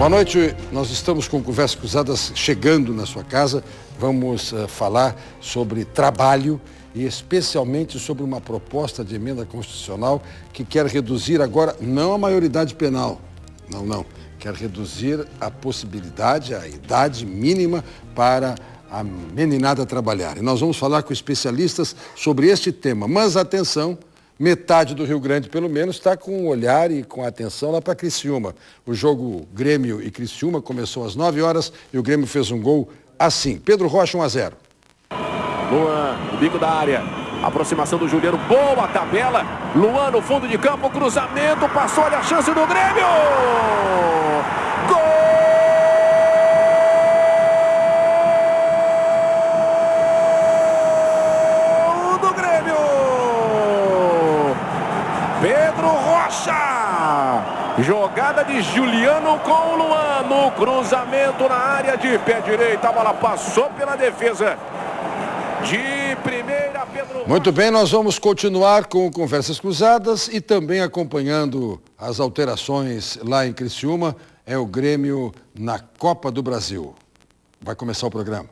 Boa noite, nós estamos com Conversas Cruzadas chegando na sua casa. Vamos falar sobre trabalho e especialmente sobre uma proposta de emenda constitucional que quer reduzir agora, não a maioridade penal, não, quer reduzir a possibilidade, a idade mínima para a meninada trabalhar. E nós vamos falar com especialistas sobre este tema, mas atenção, metade do Rio Grande, pelo menos, está com o olhar e com a atenção lá para Criciúma. O jogo Grêmio e Criciúma começou às 9 horas e o Grêmio fez um gol assim. Pedro Rocha, 1-0. Luan, o bico da área. Aproximação do Juliano, boa tabela. Luan no fundo de campo, cruzamento, passou, olha a chance do Grêmio! Gol! Pedro Rocha, jogada de Juliano com o Luan, no cruzamento na área de pé direito, a bola passou pela defesa de primeira, Pedro Rocha. Muito bem, nós vamos continuar com Conversas Cruzadas e também acompanhando as alterações lá em Criciúma, é o Grêmio na Copa do Brasil. Vai começar o programa.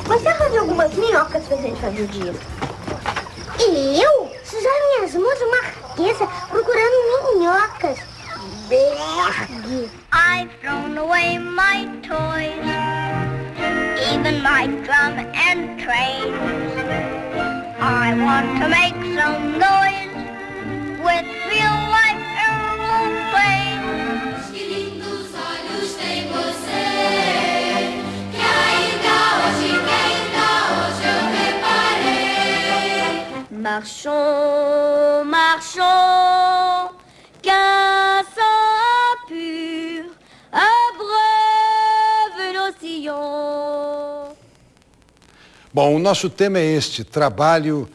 Você vai fazer algumas minhocas pra gente fazer o dia. E eu? Sujar minhas mãos uma riqueza procurando minhocas. Bergue. I've thrown away my toys, even my drum and train. I want to make some noise with real life aeroplanes. Que lindos olhos tem você, que ainda hoje eu reparei. Marchons, marchons, qu'un sang pur abreuve nos sillons. Bom, o nosso tema é este, trabalho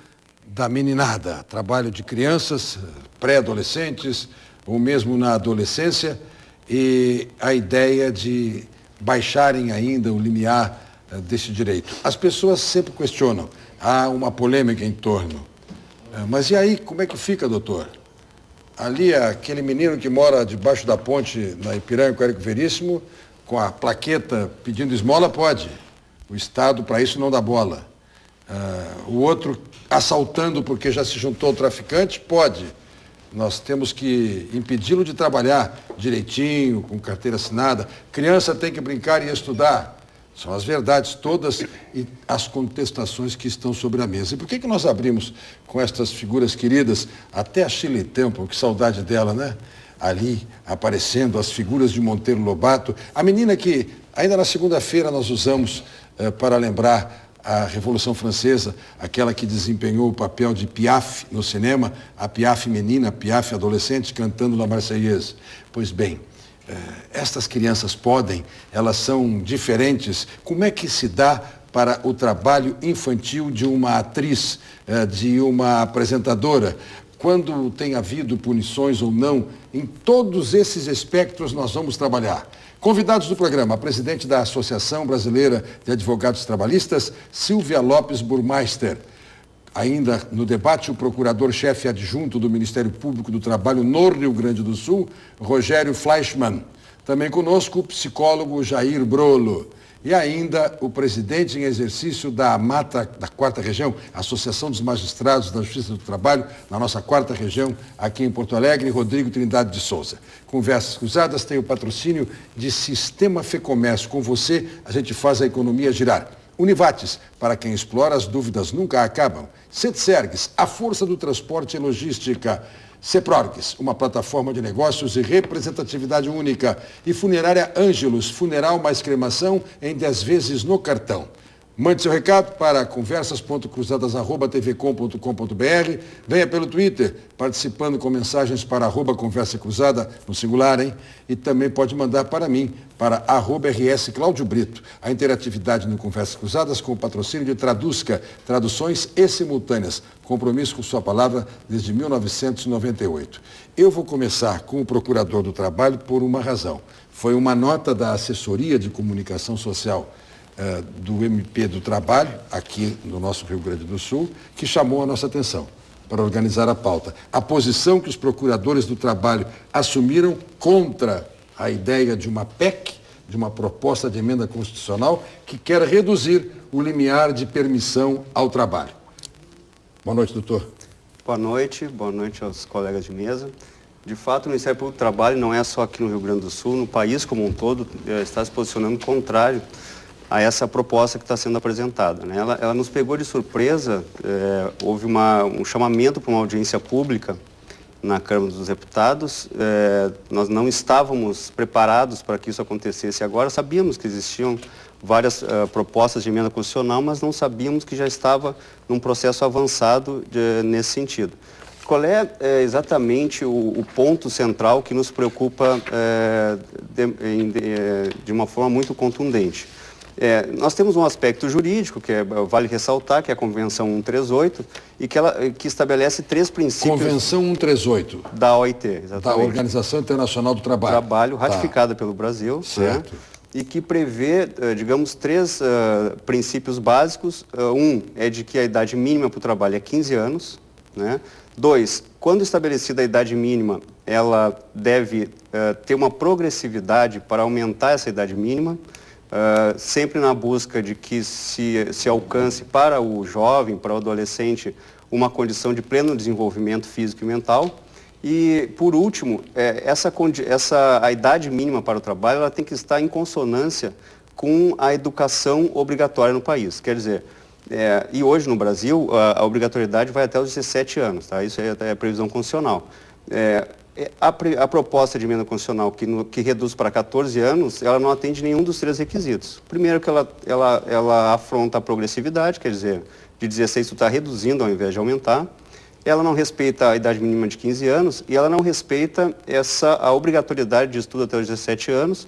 da meninada, trabalho de crianças, pré-adolescentes, ou mesmo na adolescência, e a ideia de baixarem ainda o limiar desse direito. As pessoas sempre questionam, há uma polêmica em torno. Mas e aí, como é que fica, doutor? Ali, aquele menino que mora debaixo da ponte na Ipiranga com o Érico Veríssimo, com a plaqueta pedindo esmola, pode. O Estado, para isso, não dá bola. O outro assaltando porque já se juntou ao traficante, pode. Nós temos que impedi-lo de trabalhar direitinho, com carteira assinada. Criança tem que brincar e estudar. São as verdades todas e as contestações que estão sobre a mesa. E por que nós abrimos com estas figuras queridas, até a Shirley Temple, que saudade dela, né? Ali, aparecendo as figuras de Monteiro Lobato. A menina que, ainda na segunda-feira, nós usamos para lembrar a Revolução Francesa, aquela que desempenhou o papel de Piaf no cinema, a Piaf menina, a Piaf adolescente, cantando La Marseillaise. Pois bem, estas crianças podem, elas são diferentes. Como é que se dá para o trabalho infantil de uma atriz, de uma apresentadora? Quando tem havido punições ou não, em todos esses espectros nós vamos trabalhar. Convidados do programa, a presidente da Associação Brasileira de Advogados Trabalhistas, Silvia Lopes Burmeister. Ainda no debate, o procurador-chefe adjunto do Ministério Público do Trabalho no Rio Grande do Sul, Rogério Fleischmann. Também conosco o psicólogo Jair Brolo. E ainda o presidente em exercício da AMATA, da 4ª Região, Associação dos Magistrados da Justiça do Trabalho, na nossa 4ª Região, aqui em Porto Alegre, Rodrigo Trindade de Souza. Conversas Cruzadas tem o patrocínio de Sistema Fecomércio. Com você, a gente faz a economia girar. Univates, para quem explora, as dúvidas nunca acabam. Setsergues, a força do transporte e logística. Ceprorgues, uma plataforma de negócios e representatividade única. E Funerária Ângelos, funeral mais cremação em 10 vezes no cartão. Mande seu recado para conversas.cruzadas@tvcom.com.br. Venha pelo Twitter, participando com mensagens para @Conversa Cruzada, no singular, hein? E também pode mandar para mim, para @RS Cláudio Brito. A interatividade no Conversas Cruzadas com o patrocínio de Traduzca, traduções e simultâneas. Compromisso com sua palavra desde 1998. Eu vou começar com o Procurador do Trabalho por uma razão. Foi uma nota da Assessoria de Comunicação Social do MP do Trabalho, aqui no nosso Rio Grande do Sul, que chamou a nossa atenção para organizar a pauta. A posição que os procuradores do trabalho assumiram contra a ideia de uma PEC, de uma proposta de emenda constitucional, que quer reduzir o limiar de permissão ao trabalho. Boa noite, doutor. Boa noite aos colegas de mesa. De fato, o Ministério Público do Trabalho não é só aqui no Rio Grande do Sul, no país como um todo, está se posicionando contrário a essa proposta que está sendo apresentada, né? Ela nos pegou de surpresa, houve um chamamento para uma audiência pública na Câmara dos Deputados, nós não estávamos preparados para que isso acontecesse agora, sabíamos que existiam várias propostas de emenda constitucional, mas não sabíamos que já estava num processo avançado nesse sentido. Qual é exatamente o ponto central que nos preocupa de uma forma muito contundente? Nós temos um aspecto jurídico, que vale ressaltar, que é a Convenção 138, e que estabelece 3 princípios... Convenção 138. Da OIT, exatamente. Da Organização Internacional do Trabalho. Ratificada pelo Brasil. Certo. Né? E que prevê, digamos, 3 princípios básicos. Um é de que a idade mínima para o trabalho é 15 anos. Né? 2, quando estabelecida a idade mínima, ela deve ter uma progressividade para aumentar essa idade mínima, sempre na busca de que se alcance para o jovem, para o adolescente, uma condição de pleno desenvolvimento físico e mental. E, por último, a idade mínima para o trabalho ela tem que estar em consonância com a educação obrigatória no país. Quer dizer, e hoje no Brasil a obrigatoriedade vai até os 17 anos, tá? Isso é a previsão constitucional. A proposta de emenda constitucional que reduz para 14 anos, ela não atende nenhum dos 3 requisitos. Primeiro que ela afronta a progressividade, quer dizer, de 16 tu está reduzindo ao invés de aumentar. Ela não respeita a idade mínima de 15 anos e ela não respeita a obrigatoriedade de estudo até os 17 anos.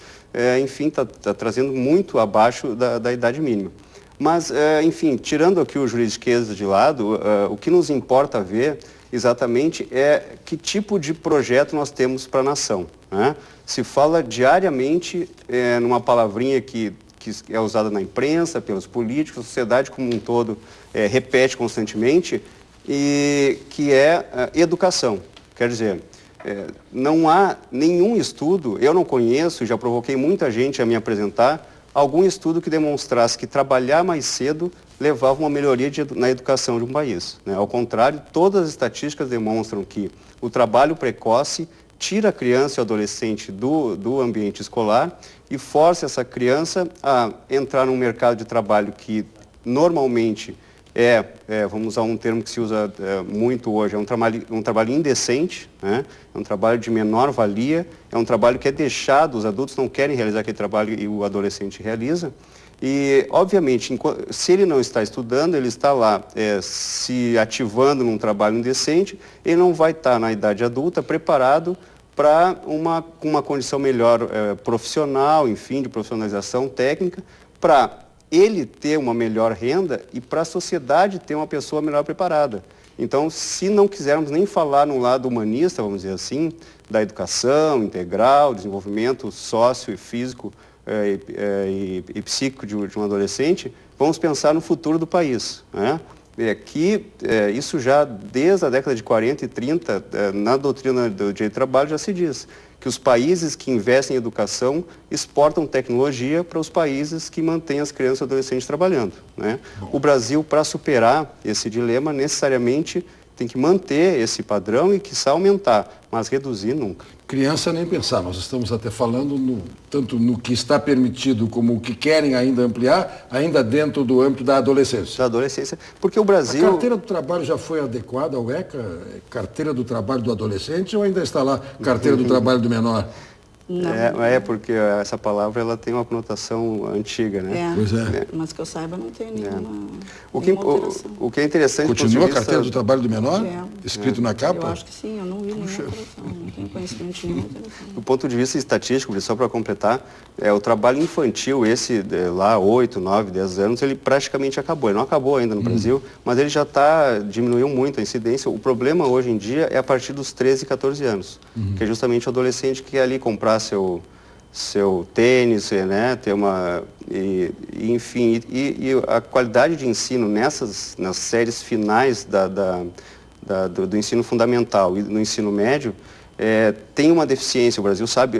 Enfim, está trazendo muito abaixo da idade mínima. Mas, enfim, tirando aqui o juridiquês de lado, o que nos importa ver exatamente é que tipo de projeto nós temos para a nação, né? Se fala diariamente numa palavrinha que é usada na imprensa, pelos políticos, a sociedade como um todo repete constantemente, e que é educação. Quer dizer, não há nenhum estudo, eu não conheço, já provoquei muita gente a me apresentar, algum estudo que demonstrasse que trabalhar mais cedo levava uma melhoria na educação de um país, né? Ao contrário, todas as estatísticas demonstram que o trabalho precoce tira a criança e o adolescente do ambiente escolar e força essa criança a entrar num mercado de trabalho que normalmente vamos usar um termo que se usa muito hoje, é um trabalho indecente, né? É um trabalho de menor valia, é um trabalho que é deixado, os adultos não querem realizar aquele trabalho e o adolescente realiza. E, obviamente, se ele não está estudando, ele está lá se ativando num trabalho indecente, ele não vai estar na idade adulta preparado para uma condição melhor profissional, enfim, de profissionalização técnica, para ele ter uma melhor renda e para a sociedade ter uma pessoa melhor preparada. Então, se não quisermos nem falar no lado humanista, vamos dizer assim, da educação integral, desenvolvimento sócio e físico e psíquico de um adolescente, vamos pensar no futuro do país, né? Isso já desde a década de 40 e 30, na doutrina do direito do trabalho já se diz que os países que investem em educação exportam tecnologia para os países que mantêm as crianças e adolescentes trabalhando, né? O Brasil, para superar esse dilema, necessariamente tem que manter esse padrão e, quiçá, aumentar, mas reduzir nunca. Criança nem pensar, nós estamos até falando tanto no que está permitido como o que querem ainda ampliar, ainda dentro do âmbito da adolescência. Da adolescência, porque o Brasil... A carteira do trabalho já foi adequada ao ECA? Carteira do trabalho do adolescente ou ainda está lá carteira do trabalho do menor? Não. Porque essa palavra ela tem uma conotação antiga, né? Pois é. Mas que eu saiba, não tem nenhuma O que é interessante... Continua a carteira do trabalho do menor? Escrito na capa? Eu acho que sim, eu não vi nenhuma alteração, não tenho conhecimento de nenhuma alteração. Do ponto de vista estatístico, só para completar, o trabalho infantil, esse lá, 8, 9, 10 anos, ele praticamente acabou. Ele não acabou ainda no Brasil, mas ele já diminuiu muito a incidência. O problema hoje em dia é a partir dos 13, 14 anos, que é justamente o adolescente que quer ali comprar seu tênis, né, ter enfim, a qualidade de ensino nas séries finais do ensino fundamental e no ensino médio tem uma deficiência. O Brasil sabe,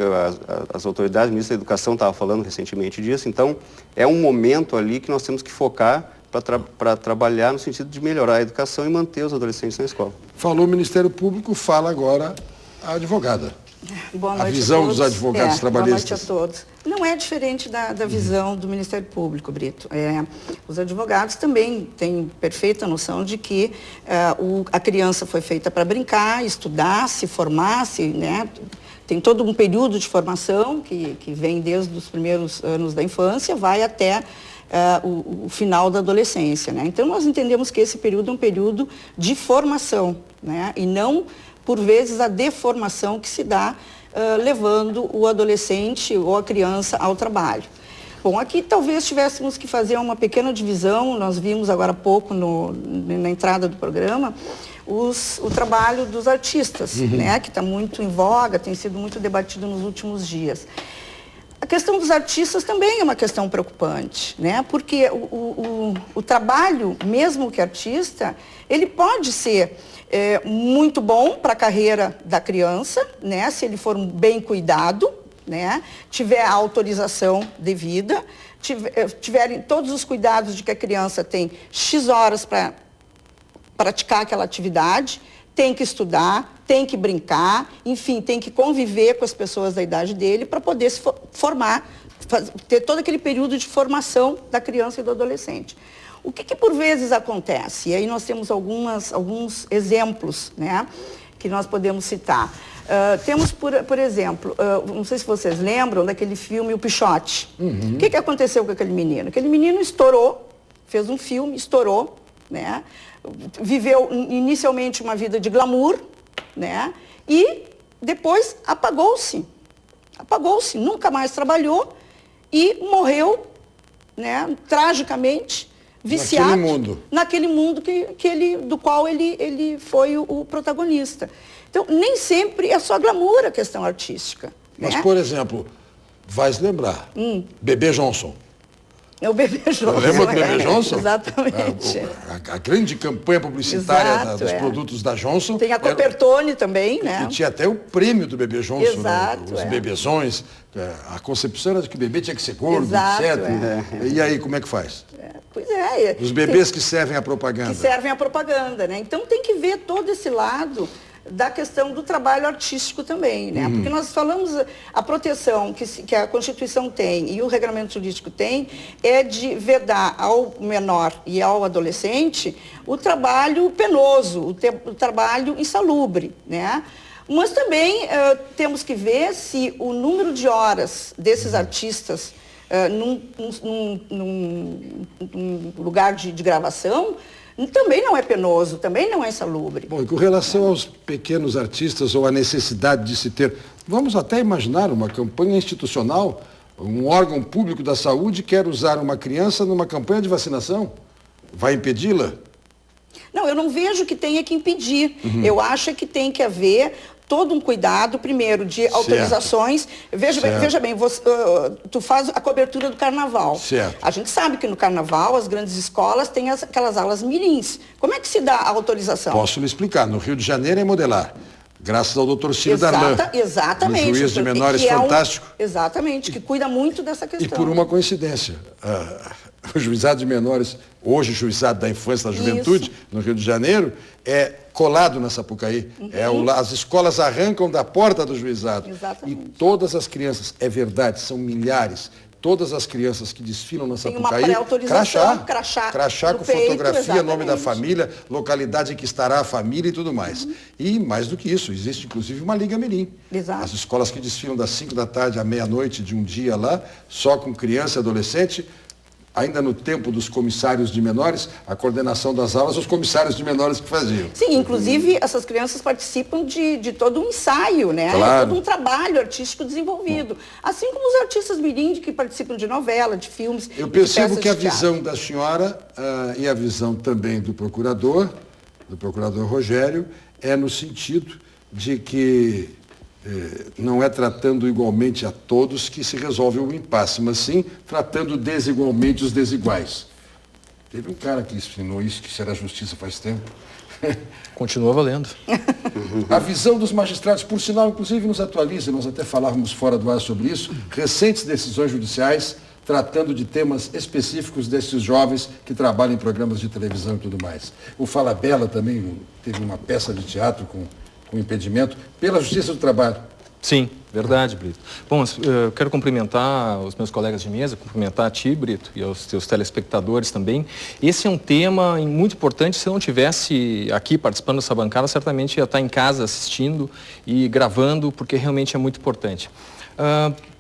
as autoridades, o ministro da Educação estava falando recentemente disso, então é um momento ali que nós temos que focar para trabalhar no sentido de melhorar a educação e manter os adolescentes na escola. Falou o Ministério Público, fala agora a advogada. Boa noite a visão a todos. dos advogados trabalhistas. Boa noite a todos. Não é diferente da visão do Ministério Público, Brito. Os advogados também têm perfeita noção de que a criança foi feita para brincar, estudar, se formar, né? Tem todo um período de formação que vem desde os primeiros anos da infância, vai até o final da adolescência, né? Então, nós entendemos que esse período é um período de formação, né? E não, por vezes, a deformação que se dá levando o adolescente ou a criança ao trabalho. Bom, aqui talvez tivéssemos que fazer uma pequena divisão. Nós vimos agora há pouco na entrada do programa o trabalho dos artistas, né? Que está muito em voga, tem sido muito debatido nos últimos dias. A questão dos artistas também é uma questão preocupante, né? Porque o trabalho, mesmo que artista, ele pode ser muito bom para a carreira da criança, né? Se ele for bem cuidado, né? Tiver a autorização devida, tiverem todos os cuidados de que a criança tem X horas para praticar aquela atividade, tem que estudar, tem que brincar, enfim, tem que conviver com as pessoas da idade dele para poder se formar, ter todo aquele período de formação da criança e do adolescente. O que por vezes acontece? E aí nós temos alguns exemplos, né, que nós podemos citar. Temos, por exemplo, não sei se vocês lembram daquele filme O Pichote. O que aconteceu com aquele menino? Aquele menino estourou, fez um filme, estourou, né? Viveu inicialmente uma vida de glamour, né? E depois apagou-se, nunca mais trabalhou e morreu, né? Tragicamente, viciado naquele mundo do qual ele foi o protagonista. Então, nem sempre é só glamour a questão artística. Mas, né? por exemplo, vai se lembrar, Bebê Johnson. É o Bebê Johnson. Lembra do Bebê Johnson? Exatamente. A grande campanha publicitária dos Exato, produtos da Johnson. Tem a Copertone também, né? E tinha até o prêmio do Bebê Johnson. Exato, os bebezões. A concepção era de que o bebê tinha que ser gordo, Exato, etc. E aí, como é que faz? Pois é. Os bebês que servem a propaganda. Que servem a propaganda, né? Então tem que ver todo esse lado da questão do trabalho artístico também, né? Porque nós falamos, a proteção que a Constituição tem e o regramento jurídico tem é de vedar ao menor e ao adolescente o trabalho penoso, o trabalho insalubre, né? Mas também temos que ver se o número de horas desses artistas num lugar de gravação também não é penoso, também não é insalubre. Bom, e com relação aos pequenos artistas ou a necessidade de se ter, vamos até imaginar uma campanha institucional, um órgão público da saúde quer usar uma criança numa campanha de vacinação, vai impedi-la? Não, eu não vejo que tenha que impedir. Eu acho que tem que haver todo um cuidado, primeiro, de autorizações. Veja bem, tu faz a cobertura do carnaval. Certo. A gente sabe que no carnaval as grandes escolas têm aquelas aulas mirins. Como é que se dá a autorização? Posso lhe explicar. No Rio de Janeiro é modelar. Graças ao doutor Ciro Darlan. Exatamente. Um juiz de menores fantástico. Exatamente, que cuida muito dessa questão. E por uma coincidência, o juizado de menores, hoje o juizado da infância e da juventude, no Rio de Janeiro, é colado na Sapucaí. As escolas arrancam da porta do juizado. Exatamente. E todas as crianças, é verdade, são milhares, todas as crianças que desfilam na Tem uma Sapucaí, pré-autorização, crachá no com peito, fotografia, nome da exatamente. família, localidade em que estará a família e tudo mais. E mais do que isso, existe inclusive uma Liga Mirim. Exato. As escolas que desfilam das 5 da tarde à meia-noite de um dia lá, só com criança e adolescente, ainda no tempo dos comissários de menores, a coordenação das aulas, os comissários de menores que faziam. Sim, inclusive essas crianças participam de todo um ensaio, né? Claro. Todo um trabalho artístico desenvolvido. Assim como os artistas mirim que participam de novela, de filmes. Eu e de percebo peças que a de teatro. visão da senhora e a visão também do procurador Rogério, é no sentido de que não é tratando igualmente a todos que se resolve o impasse, mas sim tratando desigualmente os desiguais. Teve um cara que ensinou isso, que isso era justiça faz tempo. Continua valendo. A visão dos magistrados, por sinal, inclusive nos atualiza, nós até falávamos fora do ar sobre isso, recentes decisões judiciais tratando de temas específicos desses jovens que trabalham em programas de televisão e tudo mais. O Fala Bela também teve uma peça de teatro com impedimento pela Justiça do Trabalho. Sim, verdade, Brito. Bom, eu quero cumprimentar os meus colegas de mesa, cumprimentar a ti, Brito, e aos teus telespectadores também. Esse é um tema muito importante. Se eu não tivesse aqui participando dessa bancada, certamente ia estar em casa assistindo e gravando, porque realmente é muito importante.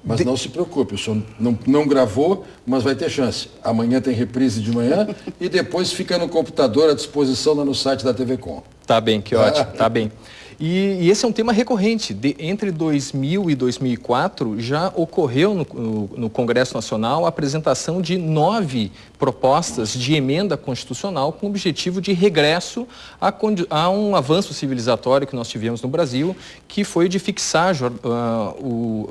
Mas não se preocupe, o senhor não gravou, mas vai ter chance. Amanhã tem reprise de manhã e depois fica no computador à disposição lá no site da TV Com. Tá bem, que ótimo, tá bem. E esse é um tema recorrente. Entre 2000 e 2004, já ocorreu no Congresso Nacional a apresentação de 9 propostas de emenda constitucional com o objetivo de regresso a um avanço civilizatório que nós tivemos no Brasil, que foi de fixar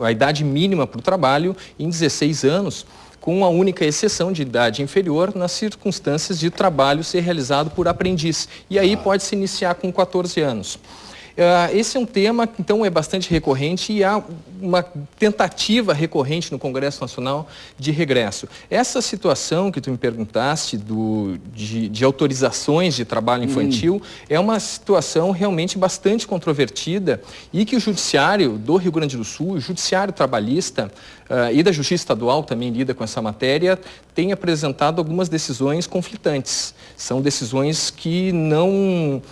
a idade mínima para o trabalho em 16 anos, com a única exceção de idade inferior nas circunstâncias de trabalho ser realizado por aprendiz. E aí pode se iniciar com 14 anos. Esse é um tema que, então, é bastante recorrente e há uma tentativa recorrente no Congresso Nacional de regresso. Essa situação que tu me perguntaste de autorizações de trabalho infantil é uma situação realmente bastante controvertida e que o Judiciário do Rio Grande do Sul, o Judiciário Trabalhista e da Justiça Estadual também lida com essa matéria, tem apresentado algumas decisões conflitantes. São decisões que não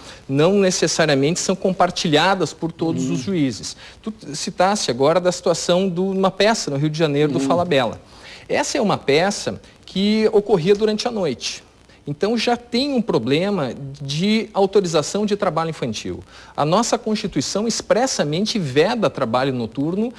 necessariamente são compartilhadas por todos os juízes. Tu citaste agora da situação de uma peça no Rio de Janeiro do Fala Bela. Essa é uma peça que ocorria durante a noite. Então já tem um problema de autorização de trabalho infantil. A nossa Constituição expressamente veda trabalho noturno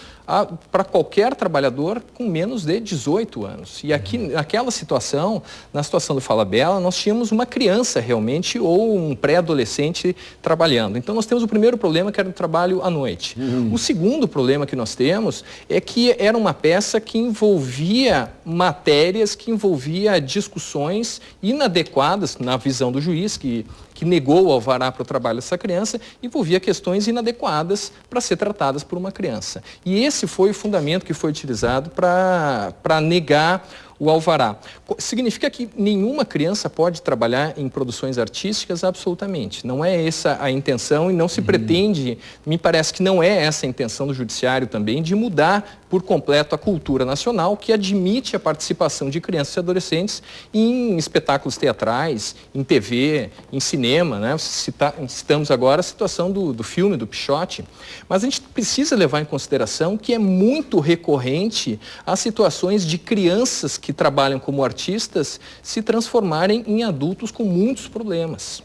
para qualquer trabalhador com menos de 18 anos. E aqui, naquela situação, na situação do Fala Bela, nós tínhamos uma criança realmente ou um pré-adolescente trabalhando. Então nós temos o primeiro problema, que era o trabalho à noite. O segundo problema que nós temos é que era uma peça que envolvia matérias, que envolvia discussões inadequadas, na visão do juiz, que negou o alvará para o trabalho dessa criança, envolvia questões inadequadas para ser tratadas por uma criança. E esse foi o fundamento que foi utilizado para negar o alvará. Significa que nenhuma criança pode trabalhar em produções artísticas? Absolutamente. Não é essa a intenção e não se pretende, me parece que não é essa a intenção do Judiciário também, de mudar por completo a cultura nacional, que admite a participação de crianças e adolescentes em espetáculos teatrais, em TV, em cinema, né? Citamos agora a situação do filme, do Pichote, mas a gente precisa levar em consideração que é muito recorrente as situações de crianças que trabalham como artistas se transformarem em adultos com muitos problemas.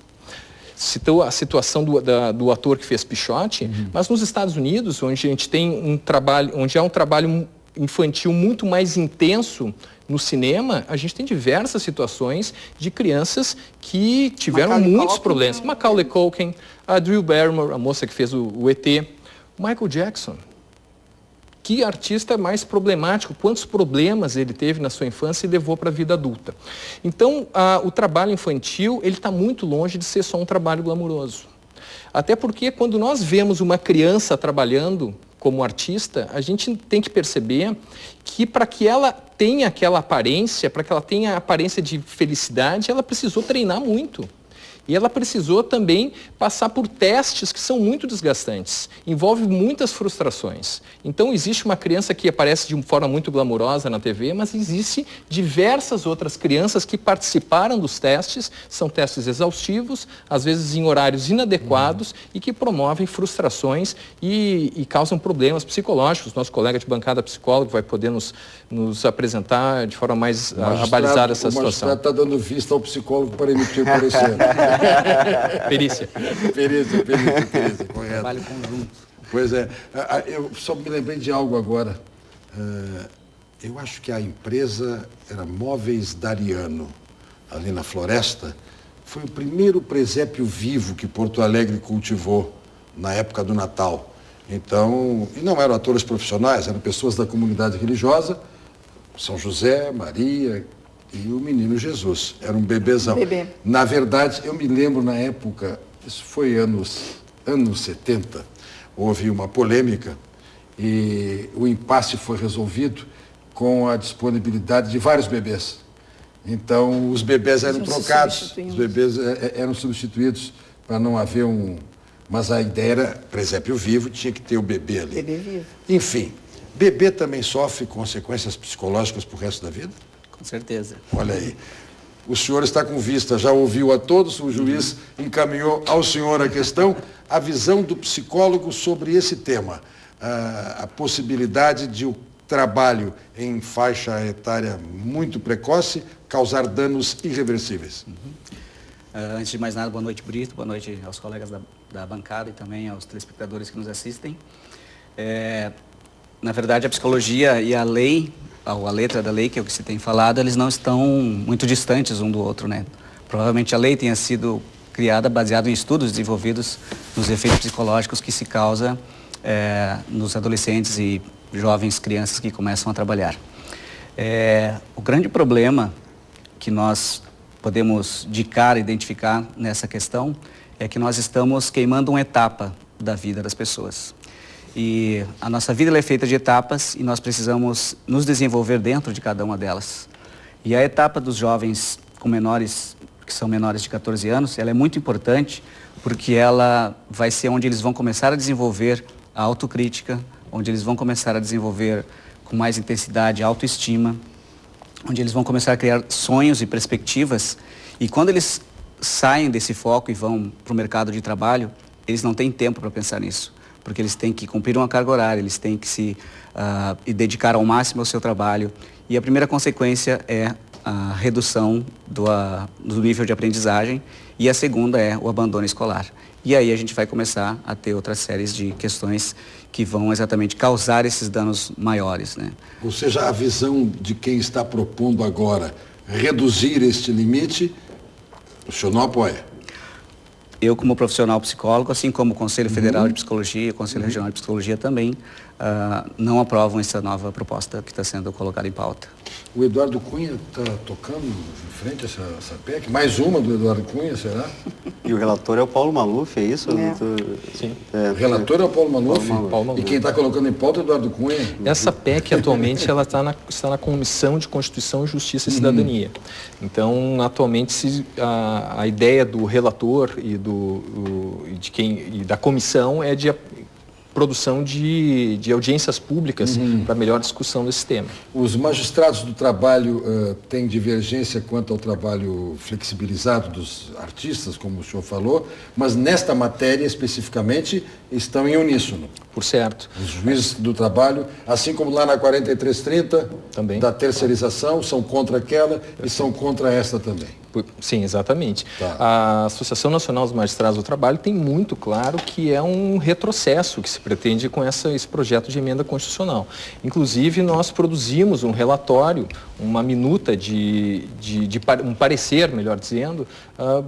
Citou a situação do ator que fez Pichote, mas nos Estados Unidos, onde a gente tem onde há um trabalho infantil muito mais intenso no cinema, a gente tem diversas situações de crianças que tiveram muitos problemas. Macaulay Culkin, a Drew Barrymore, a moça que fez o ET, Michael Jackson. Que artista mais problemático, quantos problemas ele teve na sua infância e levou para a vida adulta. Então, o trabalho infantil, ele está muito longe de ser só um trabalho glamuroso. Até porque quando nós vemos uma criança trabalhando como artista, a gente tem que perceber que para que ela tenha aquela aparência, para que ela tenha a aparência de felicidade, ela precisou treinar muito. E ela precisou também passar por testes que são muito desgastantes. Envolve muitas frustrações. Então, existe uma criança que aparece de uma forma muito glamurosa na TV, mas existe diversas outras crianças que participaram dos testes, são testes exaustivos, às vezes em horários inadequados e que promovem frustrações e causam problemas psicológicos. Nosso colega de bancada psicólogo vai poder nos apresentar de forma mais abalizada essa situação. O magistrado está dando vista ao psicólogo para emitir o parecer. Perícia. Perícia, correto. Trabalho conjunto. Pois é. Eu só me lembrei de algo agora. Eu acho que a empresa era Móveis Dariano, ali na Floresta. Foi o primeiro presépio vivo que Porto Alegre cultivou na época do Natal. Então, e não eram atores profissionais, eram pessoas da comunidade religiosa, São José, Maria e o menino Jesus. Era um bebezão. Bebê. Na verdade, eu me lembro na época, isso foi anos 70, houve uma polêmica e o impasse foi resolvido com a disponibilidade de vários bebês. Então, os bebês eram trocados, os bebês eram substituídos para não haver Mas a ideia era, presépio vivo, tinha que ter o bebê ali. Bebê vivo. Enfim, bebê também sofre consequências psicológicas para o resto da vida? Com certeza. Olha aí. O senhor está com vista, já ouviu a todos, o juiz encaminhou ao senhor a questão, a visão do psicólogo sobre esse tema, a possibilidade de o trabalho em faixa etária muito precoce causar danos irreversíveis. Antes de mais nada, boa noite, Brito, boa noite aos colegas da bancada e também aos telespectadores que nos assistem. Na verdade, a psicologia e a lei, a letra da lei, que é o que se tem falado, eles não estão muito distantes um do outro, né? Provavelmente a lei tenha sido criada baseada em estudos desenvolvidos nos efeitos psicológicos que se causa nos adolescentes e jovens crianças que começam a trabalhar. O grande problema que nós podemos de cara identificar nessa questão é que nós estamos queimando uma etapa da vida das pessoas. E a nossa vida ela é feita de etapas e nós precisamos nos desenvolver dentro de cada uma delas. E a etapa dos jovens com menores, que são menores de 14 anos, ela é muito importante porque ela vai ser onde eles vão começar a desenvolver a autocrítica, onde eles vão começar a desenvolver com mais intensidade a autoestima, onde eles vão começar a criar sonhos e perspectivas. E quando eles saem desse foco e vão para o mercado de trabalho, eles não têm tempo para pensar nisso, porque eles têm que cumprir uma carga horária, eles têm que se dedicar ao máximo ao seu trabalho. E a primeira consequência é a redução do nível de aprendizagem e a segunda é o abandono escolar. E aí a gente vai começar a ter outras séries de questões que vão exatamente causar esses danos maiores, né? Ou seja, a visão de quem está propondo agora reduzir este limite, o senhor não apoia? Eu, como profissional psicólogo, assim como o Conselho Federal de Psicologia, o Conselho Regional de Psicologia também, não aprovam essa nova proposta que está sendo colocada em pauta. O Eduardo Cunha está tocando em frente a essa PEC? Mais uma do Eduardo Cunha, será? E o relator é o Paulo Maluf, é isso? Sim. O relator é o Paulo Maluf? Paulo Maluf. E quem está colocando em pauta é o Eduardo Cunha? Essa PEC, atualmente, ela está na Comissão de Constituição, Justiça e Cidadania. Então, atualmente, a ideia do relator e da comissão é de produção de audiências públicas para melhor discussão desse tema. Os magistrados do trabalho têm divergência quanto ao trabalho flexibilizado dos artistas, como o senhor falou, mas nesta matéria especificamente estão em uníssono. Por certo. Os juízes do trabalho, assim como lá na 4330, também, da terceirização, são contra aquela e são contra esta também. Sim, exatamente. Tá. A Associação Nacional dos Magistrados do Trabalho tem muito claro que é um retrocesso que se pretende com esse projeto de emenda constitucional. Inclusive, nós produzimos um relatório, uma minuta um parecer, melhor dizendo,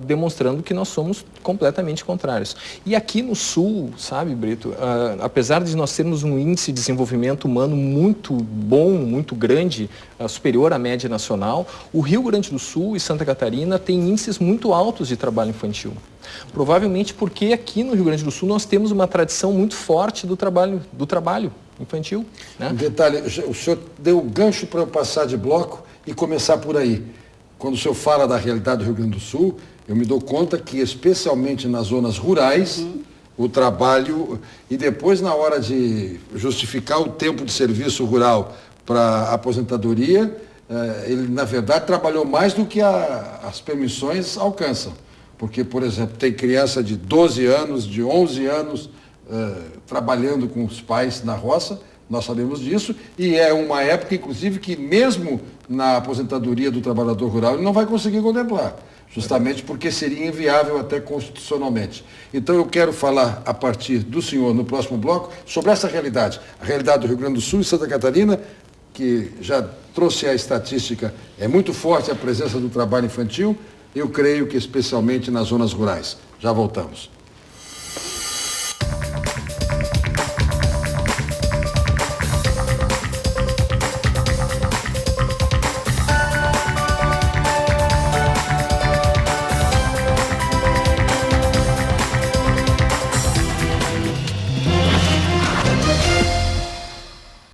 demonstrando que nós somos completamente contrários. E aqui no Sul, sabe, Brito, apesar de nós termos um índice de desenvolvimento humano muito bom, muito grande, superior à média nacional, o Rio Grande do Sul e Santa Catarina têm índices muito altos de trabalho infantil. Provavelmente porque aqui no Rio Grande do Sul nós temos uma tradição muito forte do trabalho infantil, né? Um detalhe, o senhor deu o gancho para eu passar de bloco e começar por aí. quando o senhor fala da realidade do Rio Grande do Sul, eu me dou conta que, especialmente nas zonas rurais, o trabalho, e depois na hora de justificar o tempo de serviço rural para aposentadoria, ele, na verdade, trabalhou mais do que as permissões alcançam. Porque, por exemplo, tem criança de 12 anos, de 11 anos, trabalhando com os pais na roça, nós sabemos disso, e é uma época, inclusive, que mesmo na aposentadoria do trabalhador rural, ele não vai conseguir contemplar, justamente porque seria inviável até constitucionalmente. Então eu quero falar, a partir do senhor, no próximo bloco, sobre essa realidade, a realidade do Rio Grande do Sul e Santa Catarina, que já trouxe a estatística, é muito forte a presença do trabalho infantil, eu creio que especialmente nas zonas rurais. Já voltamos.